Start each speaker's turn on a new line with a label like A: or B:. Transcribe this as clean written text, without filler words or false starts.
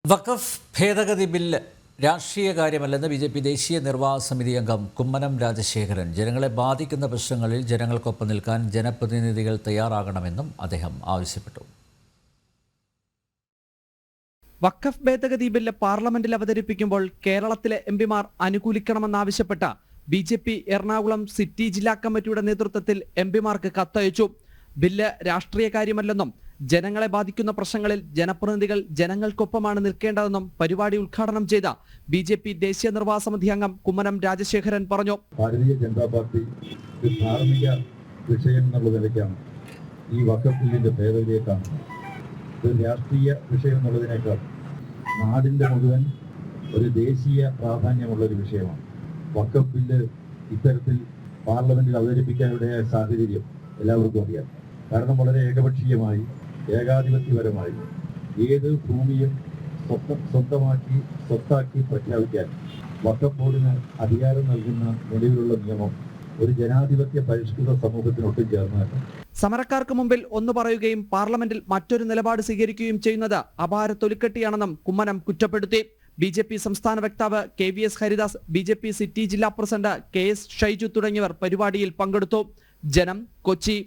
A: വഖഫ് ഭേദഗതി bill രാഷ്ട്രീയകാര്യമല്ലെന്ന് BJP. ദേശീയ നിർവാഹക സമിതി അംഗം കുമ്മനം രാജശേഖരൻ. ജനങ്ങളെ ബാധിക്കുന്ന പ്രശ്നങ്ങളിൽ ജനങ്ങൾക്കൊപ്പം നിൽക്കാൻ ജനപ്രതിനിധികൾ തയ്യാറാകണമെന്നും അദ്ദേഹം ആവശ്യപ്പെട്ടു.
B: വഖഫ് ഭേദഗതി ബില്ല് പാർലമെന്റിൽ അവതരിപ്പിക്കുമ്പോൾ കേരളത്തിലെ എംപിമാർ അനുകൂലിക്കണമെന്നാവശ്യപ്പെട്ട ബി.ജെ.പി. എറണാകുളം സിറ്റി ജില്ലാ കമ്മിറ്റിയുടെ നേതൃത്വത്തിൽ എംപിമാർക്ക് കത്തയച്ചു. ബില്ല് രാഷ്ട്രീയകാര്യമല്ലെന്നും ജനങ്ങളെ ബാധിക്കുന്ന പ്രശ്നങ്ങളിൽ ജനപ്രതിനിധികൾ ജനങ്ങൾക്കൊപ്പമാണ് നിൽക്കേണ്ടതെന്നും പരിപാടി ഉദ്ഘാടനം ചെയ്ത ബി.ജെ.പി. ദേശീയ നിർവാഹക സമിതി അംഗം കുമ്മനം രാജശേഖരൻ പറഞ്ഞു.
C: ഭാരതീയ ജനതാ പാർട്ടി ഒരു ധാർമ്മിക വിഷയം എന്നുള്ള നിലയ്ക്കാണ് ഈ വഖഫ് ബില്ലിന്റെ ഭേദഗതിയെ കാണുന്നത്. ഒരു രാഷ്ട്രീയ വിഷയം എന്നുള്ളതിനേക്കാൾ നാടിന്റെ മുഴുവൻ ഒരു ദേശീയ പ്രാധാന്യമുള്ള ഒരു വിഷയമാണ്. വഖഫ് ബില്ല് ഇത്തരത്തിൽ പാർലമെന്റിൽ അവതരിപ്പിക്കാനിടയായ സാഹചര്യം എല്ലാവർക്കും അറിയാം. കാരണം വളരെ ഏകപക്ഷീയമായി ഏകാധിപത്യപരമായി ഏത് ഭൂമിയും സ്വത്താക്കി പ്രഖ്യാപിക്കാൻ വഖഫ് ബോർഡിന് അധികാരം നൽകുന്ന നിലവിലുള്ള നിയമം ഒരു ജനാധിപത്യ പരിഷ്കൃത സമൂഹത്തിനൊട്ടും ചേർന്നതല്ല.
B: സമരക്കാർക്ക് മുമ്പിൽ ഒന്ന് പറയുകയും പാർലമെന്റിൽ മറ്റൊരു നിലപാട് സ്വീകരിക്കുകയും ചെയ്യുന്നത് അപാര തൊലിക്കെട്ടിയാണെന്നും കുമ്മനം കുറ്റപ്പെടുത്തി. ബി.ജെ.പി. സംസ്ഥാന വക്താവ് KVS ഹരിദാസ്, ബി.ജെ.പി. സിറ്റി ജില്ലാ പ്രസിഡന്റ് KS ഷൈജു തുടങ്ങിയവർ പരിപാടിയിൽ പങ്കെടുത്തു. ജനം, കൊച്ചി.